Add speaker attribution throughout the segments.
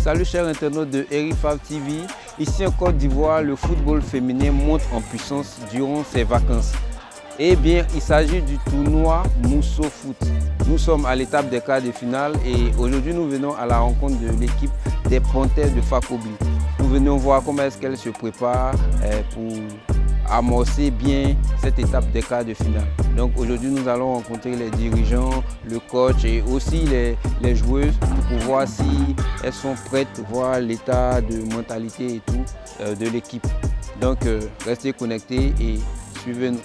Speaker 1: Salut chers internautes de RIFAV TV. Ici en Côte d'Ivoire, le football féminin monte en puissance durant ses vacances. Eh bien, il s'agit du tournoi Mousso Foot. Nous sommes à l'étape des quarts de finale et aujourd'hui nous venons à la rencontre de l'équipe des Panthères de Fakobli. Nous venons voir comment est-ce qu'elle se prépare pour amorcer bien cette étape des quarts de finale. Donc aujourd'hui nous allons rencontrer les dirigeants, le coach et aussi les joueuses pour voir si elles sont prêtes, voir l'état de mentalité et tout de l'équipe. Donc restez connectés et suivez-nous.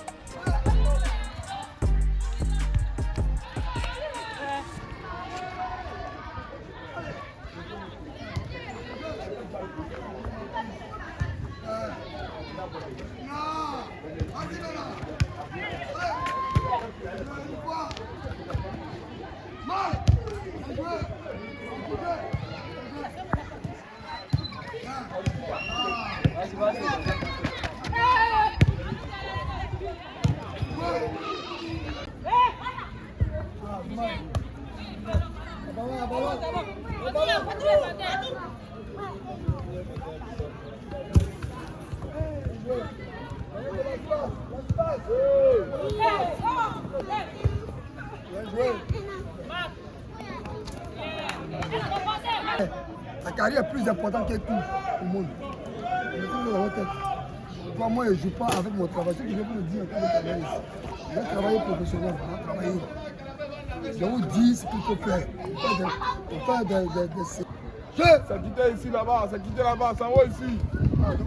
Speaker 2: La carrière est plus importante que tout au monde. Toi, moi, je ne joue pas avec mon travail. Ce que je vais vous dire, je vais travailler professionnel. Je vous dis ce qu'il faut faire.
Speaker 3: Ça quittait ici, là-bas, ça quittait là-bas, ça va ici.
Speaker 2: Vas-y.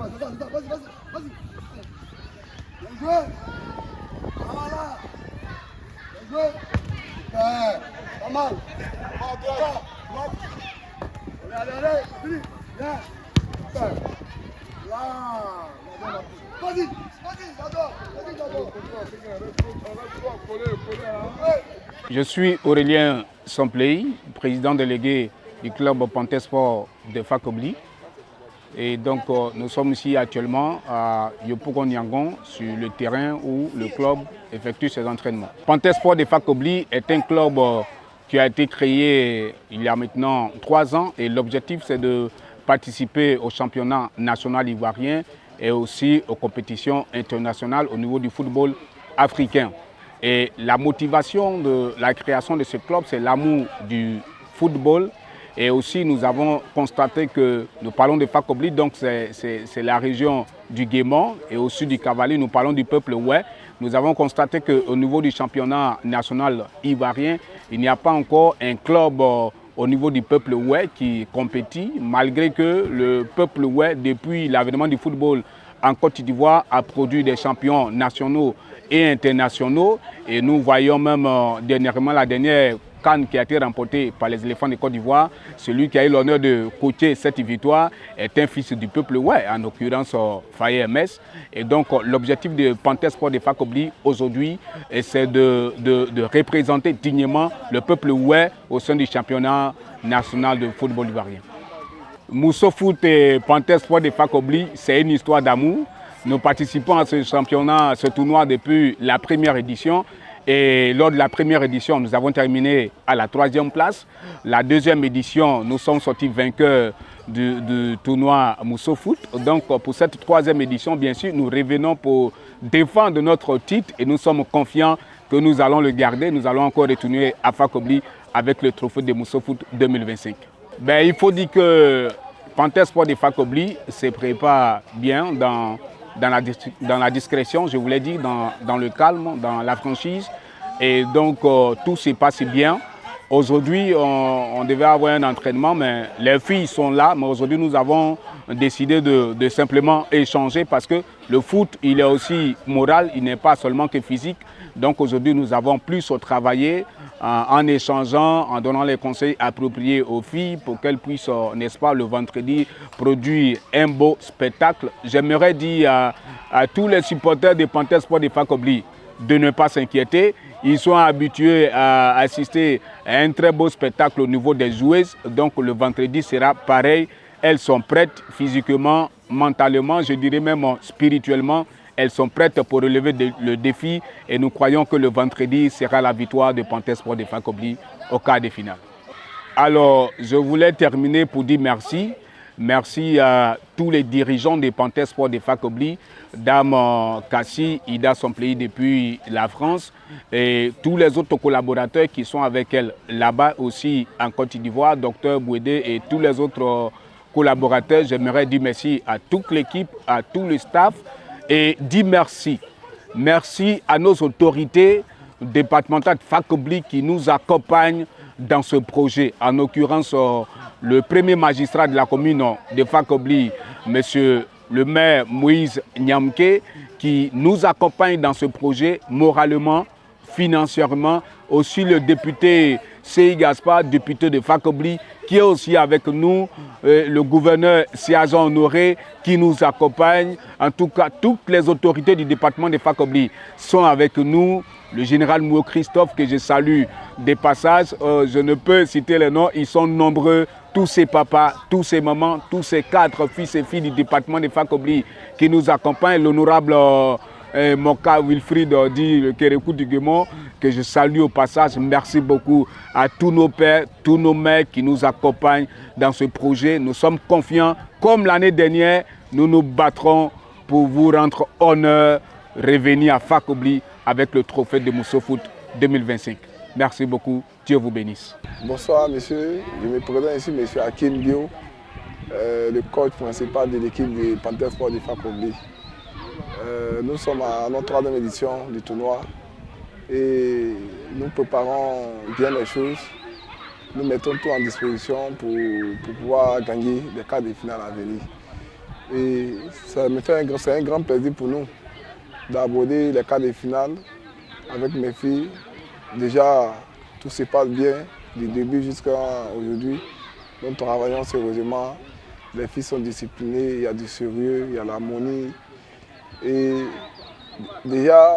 Speaker 2: Bien joué. Voilà. Bien joué. Pas mal. Allez, fini. Viens. Là. Vas-y, j'adore.
Speaker 4: Je suis Aurélien Sampley, président délégué du club Panthères Sport de Fakobli. Et donc nous sommes ici actuellement à Yopougon-Yangon sur le terrain où le club effectue ses entraînements. Panthères Sport de Fakobli est un club qui a été créé il y a maintenant 3 ans et l'objectif c'est de participer au championnat national ivoirien et aussi aux compétitions internationales au niveau du football africain. Et la motivation de la création de ce club, c'est l'amour du football. Et aussi, nous avons constaté que nous parlons de Fakobli, donc c'est la région du Guémon et aussi du Cavalier, nous parlons du peuple Oué. Nous avons constaté qu'au niveau du championnat national ivoirien, il n'y a pas encore un club au niveau du peuple Oué qui compétit, malgré que le peuple Oué, depuis l'avènement du football en Côte d'Ivoire, a produit des champions nationaux et internationaux. Et nous voyons même dernièrement la dernière CAN qui a été remportée par les éléphants de Côte d'Ivoire. Celui qui a eu l'honneur de coacher cette victoire est un fils du peuple Oué, en l'occurrence Faye MS. Et donc l'objectif de Panthères Sport de Fakobli aujourd'hui, c'est de représenter dignement le peuple Oué au sein du championnat national de football ivoirien. Mousso Foot et Panthères Sport de Fakobli, c'est une histoire d'amour. Nous participons à ce championnat, à ce tournoi depuis la première édition. Et lors de la première édition, nous avons terminé à la 3e place. La 2e édition, nous sommes sortis vainqueurs du tournoi Mousso Foot. Donc pour cette 3e édition, bien sûr, nous revenons pour défendre notre titre et nous sommes confiants que nous allons le garder. Nous allons encore retourner à Fakobli avec le trophée de Mousso Foot 2025. Il faut dire que Panthères Sport de Fakobli se prépare bien dans la discrétion, je voulais dire, dans le calme, dans la franchise. Et donc, tout se passe bien. Aujourd'hui, on devait avoir un entraînement, mais les filles sont là. Mais aujourd'hui, nous avons décidé de simplement échanger parce que le foot, il est aussi moral, il n'est pas seulement que physique. Donc aujourd'hui, nous avons plus travaillé en échangeant, en donnant les conseils appropriés aux filles pour qu'elles puissent, n'est-ce pas, le vendredi, produire un beau spectacle. J'aimerais dire à tous les supporters des Panthères Sport de Fakobli de ne pas s'inquiéter. Ils sont habitués à assister à un très beau spectacle au niveau des joueuses. Donc le vendredi sera pareil. Elles sont prêtes physiquement, mentalement, je dirais même spirituellement. Elles sont prêtes pour relever le défi et nous croyons que le vendredi sera la victoire de Panthères Sport de Fakobli au quart de finale. Alors, je voulais terminer pour dire merci. Merci à tous les dirigeants des Panthers Sport de Fakobli, Dame Kassi, Ida Sompley depuis la France et tous les autres collaborateurs qui sont avec elle là-bas aussi en Côte d'Ivoire, Dr Bouédé et tous les autres collaborateurs. J'aimerais dire merci à toute l'équipe, à tout le staff et dire merci. Merci à nos autorités départementales de Fakobli qui nous accompagnent dans ce projet. En l'occurrence, le premier magistrat de la commune de Fakobli, monsieur le maire Moïse Nyamke, qui nous accompagne dans ce projet moralement, financièrement. Aussi le député Sei Gaspard, député de Fakobli, qui est aussi avec nous, le gouverneur Siazan Honoré, qui nous accompagne. En tout cas, toutes les autorités du département de Fakobli sont avec nous. Le général Mouo Christophe, que je salue des passages, je ne peux citer les noms, ils sont nombreux. Tous ces papas, tous ces mamans, tous ces 4 fils et filles du département de Fakobli qui nous accompagnent. L'honorable Moka Wilfried dit le Kérékou du Guémon, que je salue au passage. Merci beaucoup à tous nos pères, tous nos mères qui nous accompagnent dans ce projet. Nous sommes confiants. Comme l'année dernière, nous nous battrons pour vous rendre honneur, revenir à Fakobli avec le trophée de Mousso Foot 2025. Merci beaucoup. Dieu vous bénisse.
Speaker 3: Bonsoir, monsieur. Je me présente ici, monsieur Hakim Bio, le coach principal de l'équipe des Panthers Sport de Fakobli. Nous sommes à notre 3e édition du tournoi et nous préparons bien les choses. Nous mettons tout en disposition pour pouvoir gagner les quarts de finale à venir. Et c'est un grand plaisir pour nous d'aborder les quarts de finale avec mes filles. Déjà, tout se passe bien du début jusqu'à aujourd'hui. Nous travaillons sérieusement. Les filles sont disciplinées, il y a du sérieux, il y a l'harmonie. Et déjà,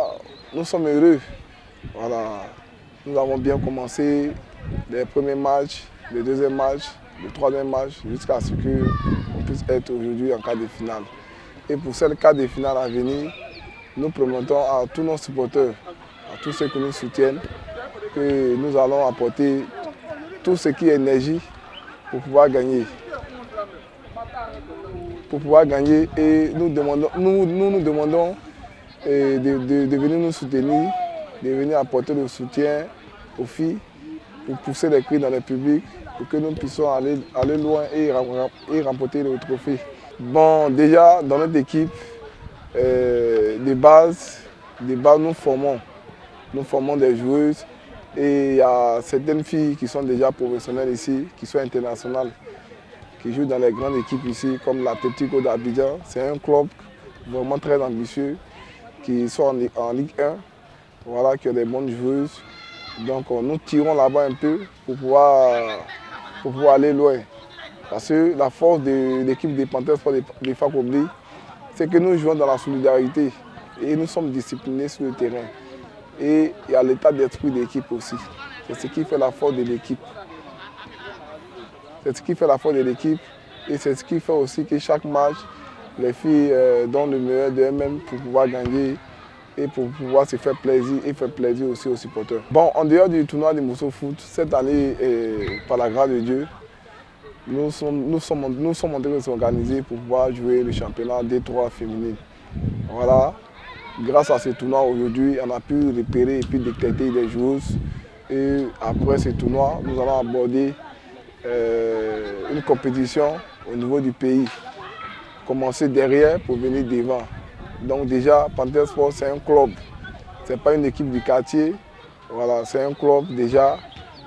Speaker 3: nous sommes heureux. Voilà. Nous avons bien commencé les premiers matchs, le 2e match, le 3e match, jusqu'à ce qu'on puisse être aujourd'hui en quart de finale. Et pour cette quart de finale à venir, nous promettons à tous nos supporters, à tous ceux qui nous soutiennent, que nous allons apporter tout ce qui est énergie pour pouvoir gagner. Pour pouvoir gagner et nous nous demandons de venir nous soutenir, de venir apporter le soutien aux filles pour pousser les cris dans le public pour que nous puissions aller loin et remporter le trophée. Bon, déjà dans notre équipe, de base, nous formons des joueuses. Et il y a certaines filles qui sont déjà professionnelles ici, qui sont internationales, qui jouent dans les grandes équipes ici, comme l'Atlético d'Abidjan. C'est un club vraiment très ambitieux, qui sont en Ligue 1, voilà, qui ont des bonnes joueuses. Donc nous tirons là-bas un peu pour pouvoir aller loin. Parce que la force de l'équipe des Panthers Sport de Fakobli, c'est que nous jouons dans la solidarité et nous sommes disciplinés sur le terrain. Et il y a l'état d'esprit de l'équipe aussi. C'est ce qui fait la force de l'équipe. C'est ce qui fait la force de l'équipe et c'est ce qui fait aussi que chaque match, les filles donnent le meilleur d'elles-mêmes pour pouvoir gagner et pour pouvoir se faire plaisir et faire plaisir aussi aux supporters. Bon, en dehors du tournoi de Mousso Foot, cette année, par la grâce de Dieu, nous sommes en train de s'organiser pour pouvoir jouer le championnat D3 féminin. Voilà. Grâce à ce tournoi aujourd'hui, on a pu repérer et puis détecter des joueuses. Et après ce tournoi, nous allons aborder une compétition au niveau du pays. Commencer derrière pour venir devant. Donc déjà, Panthers Sport, c'est un club. Ce n'est pas une équipe du quartier. Voilà, c'est un club déjà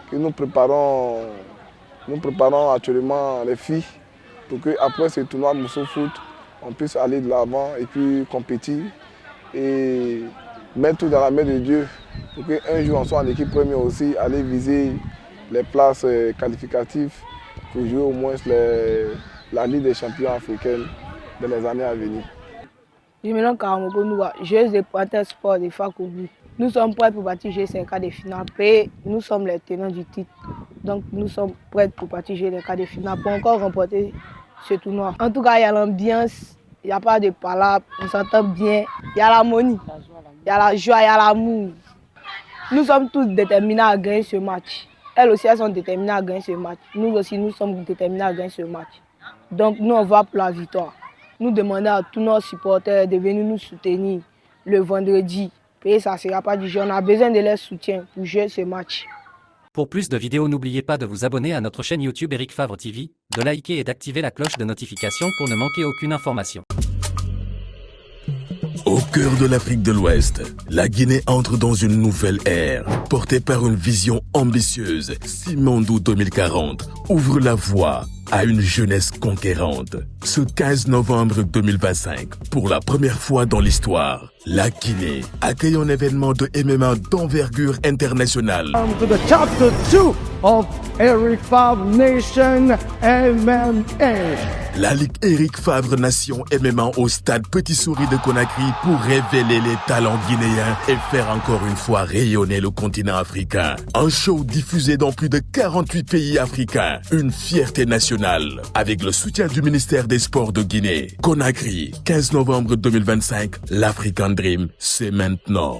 Speaker 3: que nous préparons actuellement les filles pour qu'après ce tournoi Mousso Foot, on puisse aller de l'avant et puis compétir. Et mettre tout dans la main de Dieu pour qu'un jour on soit en équipe première aussi, aller viser les places qualificatives pour jouer au moins la Ligue des champions africaine dans les années à venir.
Speaker 5: Je me nomme Karamoko Nouba, joueuse de Panthers Sport de Fakobli. Nous sommes prêts pour partir jouer ces quarts de finale. Et nous sommes les tenants du titre. Donc nous sommes prêts pour partir jouer les quarts de finale pour encore remporter ce tournoi. En tout cas, il y a l'ambiance. Il n'y a pas de palabres, on s'entend bien. Il y a l'harmonie, il y a la joie, il y a l'amour. Nous sommes tous déterminés à gagner ce match. elles aussi, elles sont déterminées à gagner ce match. Nous aussi, nous sommes déterminés à gagner ce match. Donc, nous, on va pour la victoire. Nous demandons à tous nos supporters de venir nous soutenir le vendredi. Et ça ne sera pas du jeu. On a besoin de leur soutien pour jouer ce match.
Speaker 6: Pour plus de vidéos, n'oubliez pas de vous abonner à notre chaîne YouTube Eric Favre TV, de liker et d'activer la cloche de notification pour ne manquer aucune information.
Speaker 7: Au cœur de l'Afrique de l'Ouest, la Guinée entre dans une nouvelle ère, portée par une vision ambitieuse. Simandou 2040 ouvre la voie à une jeunesse conquérante. Ce 15 novembre 2025, pour la première fois dans l'histoire, la Guinée accueille un événement de MMA d'envergure internationale.
Speaker 8: To the chapter 2 of Eric Favre Nation MMA.
Speaker 7: La Ligue Eric Favre Nation MMA au stade Petit Souris de Conakry pour révéler les talents guinéens et faire encore une fois rayonner le continent africain. Un show diffusé dans plus de 48 pays africains. Une fierté nationale avec le soutien du ministère des Sports de Guinée. Conakry, 15 novembre 2025, l'African Dream, c'est maintenant.